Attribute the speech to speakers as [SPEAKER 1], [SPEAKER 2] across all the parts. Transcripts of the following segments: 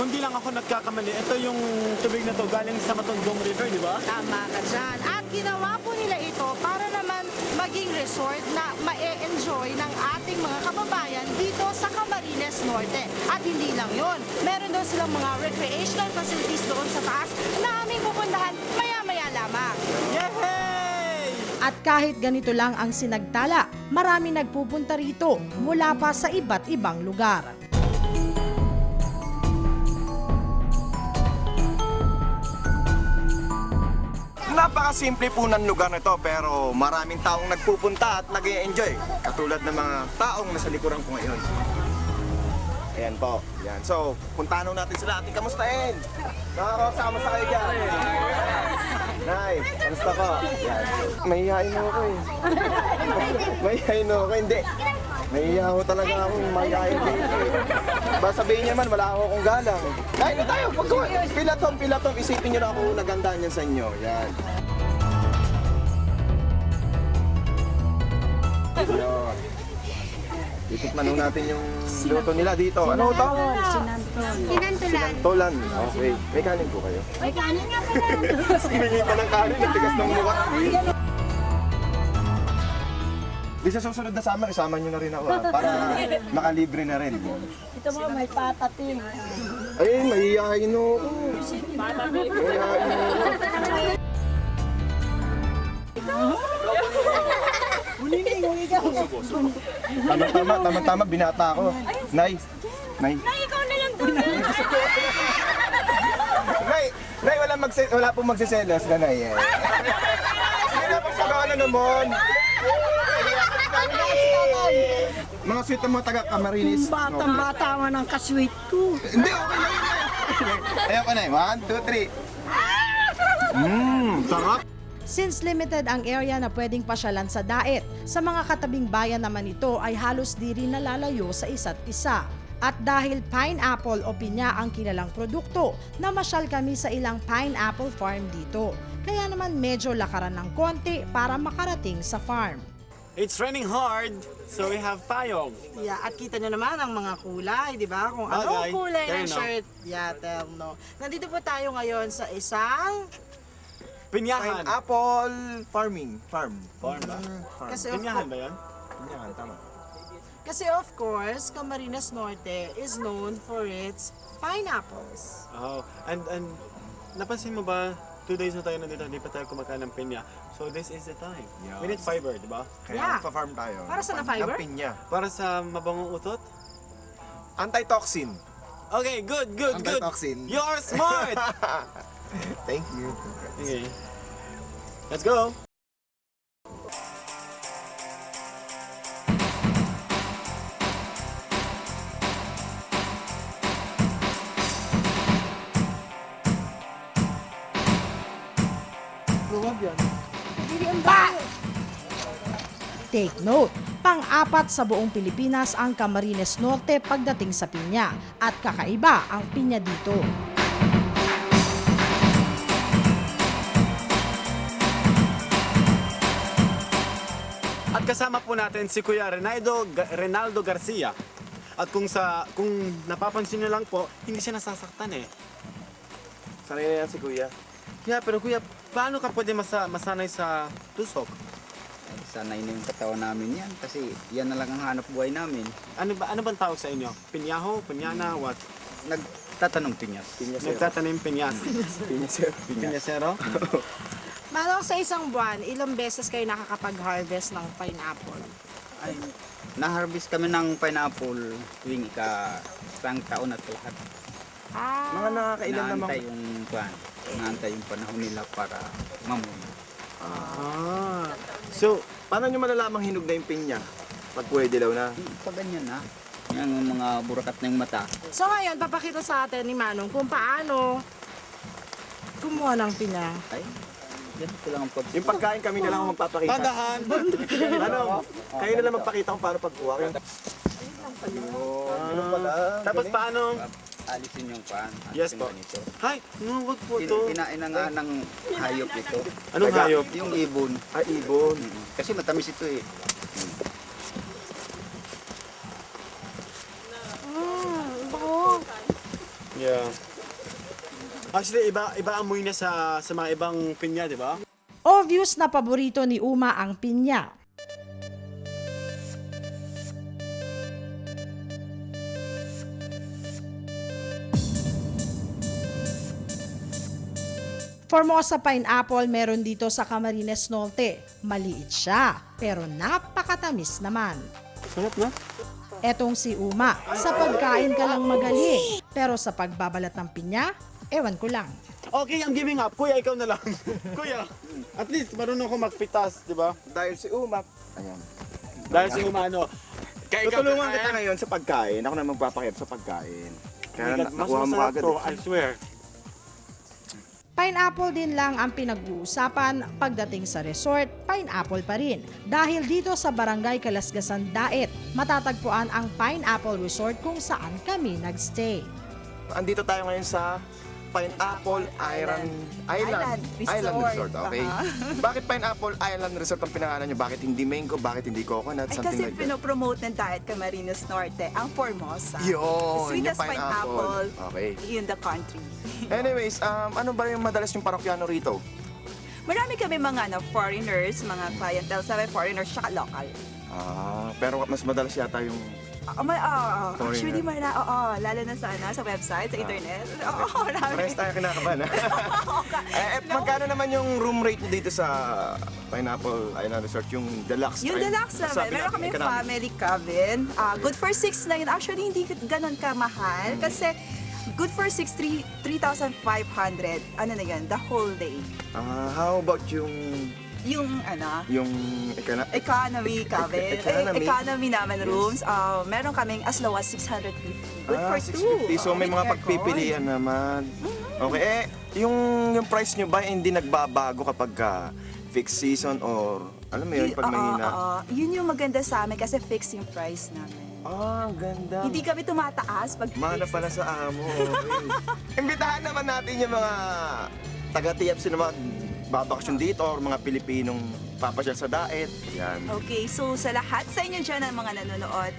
[SPEAKER 1] hindi lang ako nagkakamali, ito yung tubig na to galing sa Matondong River, di ba?
[SPEAKER 2] Tama ka dyan. At ginawa po nila ito para naman maging resort na ma-enjoy ng ating mga kababayan dito sa Camarines Norte. At hindi lang yun. Meron daw silang mga recreational facilities doon sa taas na aming pupuntahan maya-maya lamang.
[SPEAKER 1] Yay!
[SPEAKER 3] At kahit ganito lang ang sinagtala, marami nagpupunta rito mula pa sa iba't ibang lugar.
[SPEAKER 4] Napakasimple po ng lugar nito pero maraming taong nagpupunta at nag-e-enjoy. Katulad ng mga taong nasa likuran ko ngayon. Ayan po. Yan. So, puntahan natin sila ating kamustahin. Nakakawasa, kamusta kayo dyan? Nay, kamusta ko? Yan. Mahihain mo ako eh. Mahihain mo ako. Hindi. Mahihain ako talaga ako. Mahihain dito eh. Ba sabihin niyo naman, wala akong galang. Kain na tayo. Pilatom. Isipin niyo na ako nagandaan yan sa inyo. Yan. Yun. Itikman natin yung luto nila dito. Ano ito? Sinantolan. Okay. May kanin po kayo?
[SPEAKER 5] May kanin nga po.
[SPEAKER 4] Humingi pa ng kanin. Nagtigas ng mukha. Di sa susunod na summer, isama nyo na rin ako para makalibre na rin.
[SPEAKER 5] Ito mo, may patating.
[SPEAKER 4] Ay, mahihayin ako. Mahihayin ako. Tama, binata ako. Nay,
[SPEAKER 5] Ikaw na lang to.
[SPEAKER 4] Nay, wala pong magsiselos na Nay. Hindi na pong pagawa na naman. Mga sweet ang mga taga-Camarines.
[SPEAKER 5] Batang-bata man ang kasweet ko.
[SPEAKER 4] Hindi, okay lang yun. Ayaw ko, Nay. 1, 2, 3. Sarap.
[SPEAKER 3] Since limited ang area na pwedeng pasyalan sa Daet, sa mga katabing bayan naman ito ay halos di rin nalalayo sa isa't isa. At dahil pineapple o pinya ang kilalang produkto, namasyal kami sa ilang pineapple farm dito. Kaya naman medyo lakaran ng konti para makarating sa farm.
[SPEAKER 1] It's raining hard, so we have payong.
[SPEAKER 2] Yeah, at kita nyo naman ang mga kulay, di ba? Kung anong
[SPEAKER 1] Bagay.
[SPEAKER 2] kulay ng
[SPEAKER 1] Terno.
[SPEAKER 2] shirt. Yeah, terno. Nandito po tayo ngayon sa isang...
[SPEAKER 1] Pinyahan.
[SPEAKER 4] Pineapple farming. Farm.
[SPEAKER 1] Farm ba?
[SPEAKER 4] Farm.
[SPEAKER 2] Kasi of,
[SPEAKER 1] Pinyahan ba yan?
[SPEAKER 4] Yan, tama.
[SPEAKER 2] kasi of course, Camarines Norte is known for its pineapples.
[SPEAKER 1] Oh, and napansin mo ba, 2 days na tayo nandito, hindi pa tayo kumakain ng pinya. So this is the time.
[SPEAKER 4] Yeah.
[SPEAKER 1] We need fiber, di ba?
[SPEAKER 4] Kaya
[SPEAKER 2] Yeah.
[SPEAKER 4] magpa-farm tayo.
[SPEAKER 2] Para saan na fiber?
[SPEAKER 4] Ng pinya.
[SPEAKER 1] Para sa mabangong utot.
[SPEAKER 4] Anti-toxin.
[SPEAKER 1] Okay, good.
[SPEAKER 4] Anti-toxin.
[SPEAKER 1] You are smart!
[SPEAKER 4] Thank you.
[SPEAKER 1] Okay. Let's go!
[SPEAKER 3] Take note, pang-apat sa buong Pilipinas ang Camarines Norte pagdating sa pinya at kakaiba ang pinya dito.
[SPEAKER 1] At kasama po natin si Kuya Renaldo Garcia. At kung napapansin niyo lang po, hindi siya nasasaktan eh.
[SPEAKER 4] Sanay na yan si Kuya.
[SPEAKER 1] Yeah, pero Kuya, paano ka pwede masanay sa tusok?
[SPEAKER 6] Sanay na yung katawan namin yan kasi yan na lang ang hanap buhay namin.
[SPEAKER 1] Ano bang tawag sa inyo? Pinyaho? Pinyana? What?
[SPEAKER 6] Nagtatanong pinyas.
[SPEAKER 1] Nagtatanim pinyas.
[SPEAKER 4] Pinyasero.
[SPEAKER 1] Pinyasero?
[SPEAKER 2] Manong sa isang buwan, ilang beses kayo nakakapag-harvest ng pineapple?
[SPEAKER 6] Ay, na-harvest kami ng pineapple tuwing isang taon at lahat.
[SPEAKER 4] Mga nakakailan naman.
[SPEAKER 6] Naantay yung panahon nila para mamunga.
[SPEAKER 1] So,
[SPEAKER 4] Paano nyo malalamang hinog na yung pinya? Pag pwede daw na.
[SPEAKER 6] Pag ganyan na, yung mga burakat ng mata.
[SPEAKER 2] So ngayon, papakita sa atin ni Manong kung paano kumuha ng pinya.
[SPEAKER 6] Ay, ganito lang ang
[SPEAKER 4] Yung pagkain kami na lang ang magpapakita.
[SPEAKER 1] tadahan!
[SPEAKER 4] Ano? Kayo na lang magpakita kung paano pagkuha. Ano pala?
[SPEAKER 1] Tapos paano?
[SPEAKER 6] alisin yung paan.
[SPEAKER 1] Yes po.
[SPEAKER 6] Ganito.
[SPEAKER 1] Hi, wag po to.
[SPEAKER 6] Kinain na nga ng hayop ito.
[SPEAKER 1] Anong hayop?
[SPEAKER 6] Yung ibon.
[SPEAKER 4] Ah, ibon.
[SPEAKER 6] Kasi matamis ito eh.
[SPEAKER 1] Yeah. Actually, iba amoy niya sa mga ibang pinya, di ba?
[SPEAKER 3] Obvious na paborito ni Uma ang pinya. Formosa pineapple meron dito sa Camarines Norte. Maliit siya, pero napakatamis naman.
[SPEAKER 1] Sarap na.
[SPEAKER 3] Etong si Uma, sa pagkain ka lang magaling, pero sa pagbabalat ng pinya, ewan ko lang.
[SPEAKER 1] Okay, I'm giving up. Kuya, ikaw na lang. Kuya, at least marunong ako magpitas, di ba?
[SPEAKER 4] Dahil si Umak, ayan.
[SPEAKER 1] Dahil si umano. Kaya ikaw
[SPEAKER 4] Tutulungan kita ngayon sa pagkain. Ako na magpapakip sa pagkain. Kaya
[SPEAKER 1] Mas
[SPEAKER 4] nakuha mo
[SPEAKER 1] masarap
[SPEAKER 4] agad.
[SPEAKER 1] to, I swear.
[SPEAKER 3] Pineapple din lang ang pinag-uusapan pagdating sa resort, pineapple pa rin. Dahil dito sa Barangay Kalasgasan Daet, matatagpuan ang Pineapple Resort kung saan kami nagstay.
[SPEAKER 4] Andito tayo ngayon sa Pineapple Island Resort. Okay. Bakit Pineapple Island Resort ang pinangalan nyo? Bakit hindi mango? Bakit hindi coconut?
[SPEAKER 7] Ay,
[SPEAKER 4] Something
[SPEAKER 7] kasi
[SPEAKER 4] like that.
[SPEAKER 7] pinopromote ng Diet Camarines Norte ang Formosa.
[SPEAKER 4] Yun,
[SPEAKER 7] Sweetest
[SPEAKER 4] yung pineapple. Okay.
[SPEAKER 7] in the country.
[SPEAKER 4] Anyways, ano ba yung madalas yung parokyano rito?
[SPEAKER 7] Marami kami mga foreigners, mga clientele sa foreigners, tsaka local.
[SPEAKER 4] Pero mas madalas yata yung...
[SPEAKER 7] Actually, lalo na sa website, sa internet. Marami.
[SPEAKER 4] Parehas tayo kinakabahan. Magkano naman yung room rate nyo dito sa Pineapple Island Resort? Yung deluxe?
[SPEAKER 7] Yung deluxe naman, meron kami family cabin. Good for 6 na yun. Actually, hindi ganun kamahal. Kasi good for 6, 3,500. Ano na yun, the whole day.
[SPEAKER 4] How about yung
[SPEAKER 7] Economy cabin. Economy naman rooms. Meron kaming as low as 650. Good for 2.
[SPEAKER 4] 650. So may mga pagpipilian naman. Okay, yung price nyo ba hindi nagbabago kapag fixed season or alam mo yun pag mahina?
[SPEAKER 7] Yun yung maganda sa amin kasi fixed yung price namin.
[SPEAKER 4] Ganda.
[SPEAKER 7] Hindi kami tumataas pag
[SPEAKER 4] Mana
[SPEAKER 7] fixed.
[SPEAKER 4] pala sa amo. Okay. Imbitahan naman natin yung mga taga-TFC na mga babakasyon dito or mga Pilipinong papasyal sa Daet. Yan.
[SPEAKER 7] Okay, so sa lahat sa inyo dyan ng mga nanonood,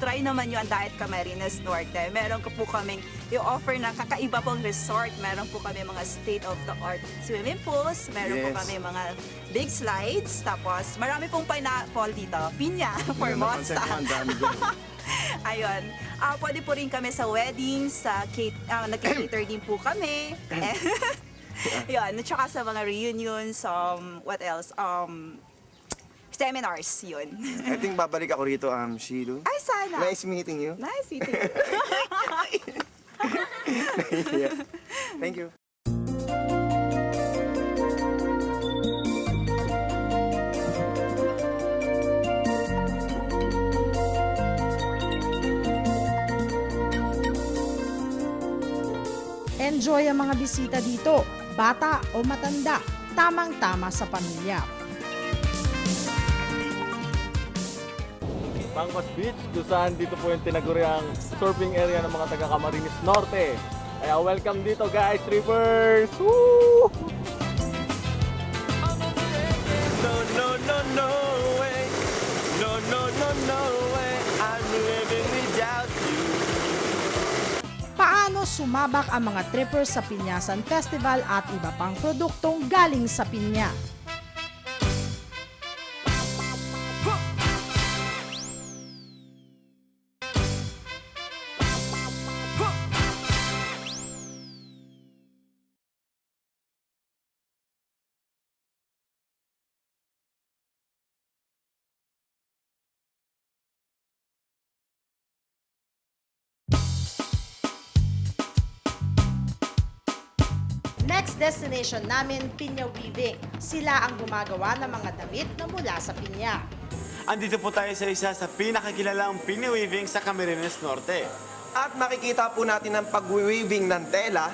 [SPEAKER 7] try naman yung Diet Camarines Norte. Meron ko po kaming i-offer ng kakaiba pong resort. Meron po kami mga state-of-the-art swimming pools. Meron po
[SPEAKER 4] Yes.
[SPEAKER 7] kami mga big slides. Tapos marami pong pineapple dito. Pinya, Formosa.
[SPEAKER 4] Ang dami dyan.
[SPEAKER 7] Ayun. Pwede po rin kami sa weddings, nag-cater din po kami. Yun, at saka sa mga reunions, what else? Seminars, yun.
[SPEAKER 4] I think babalik ako rito, Shilu.
[SPEAKER 7] Ay, sana.
[SPEAKER 4] Nice meeting you.
[SPEAKER 7] Nice meeting you.
[SPEAKER 4] Yeah. Thank you.
[SPEAKER 3] Enjoy ang mga bisita dito, bata o matanda, tamang-tama sa pamilya.
[SPEAKER 8] Pangkos Beach, kung saan dito po yung tinaguriang surfing area ng mga taga Camarines Norte. Kaya welcome dito guys, trippers! Woo!
[SPEAKER 1] No way. No way. I'm living without you.
[SPEAKER 3] Paano sumabak ang mga trippers sa Pinyasan Festival at iba pang produktong galing sa pinya? Next destination namin, Pinya Weaving. Sila ang gumagawa ng mga damit na mula sa pinya.
[SPEAKER 1] Andito po tayo sa isa sa pinakakilalang piniweaving sa Camarines Norte.
[SPEAKER 4] At makikita po natin ang pag-weaving ng tela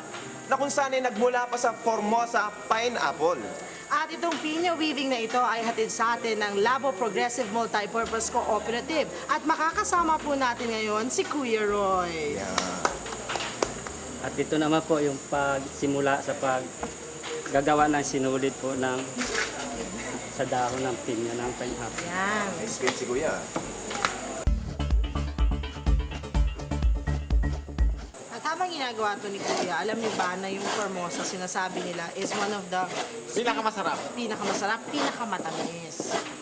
[SPEAKER 4] na kung saan ay nagmula pa sa Formosa Pineapple.
[SPEAKER 2] At itong pinya weaving na ito ay hatid sa atin ng Labo Progressive Multipurpose Cooperative. At makakasama po natin ngayon si Kuya Roy.
[SPEAKER 9] At ito naman po yung pagsimula sa paggagawa ng sinulid po sa dahon ng pinya ng pineapple.
[SPEAKER 2] Yan.
[SPEAKER 4] Nice si Kuya.
[SPEAKER 2] At habang ginagawa to ni Kuya, alam niyo ba na yung Formosa, sinasabi nila, is one of the
[SPEAKER 1] Pinakamasarap.
[SPEAKER 2] pinakamasarap, pinakamatamis.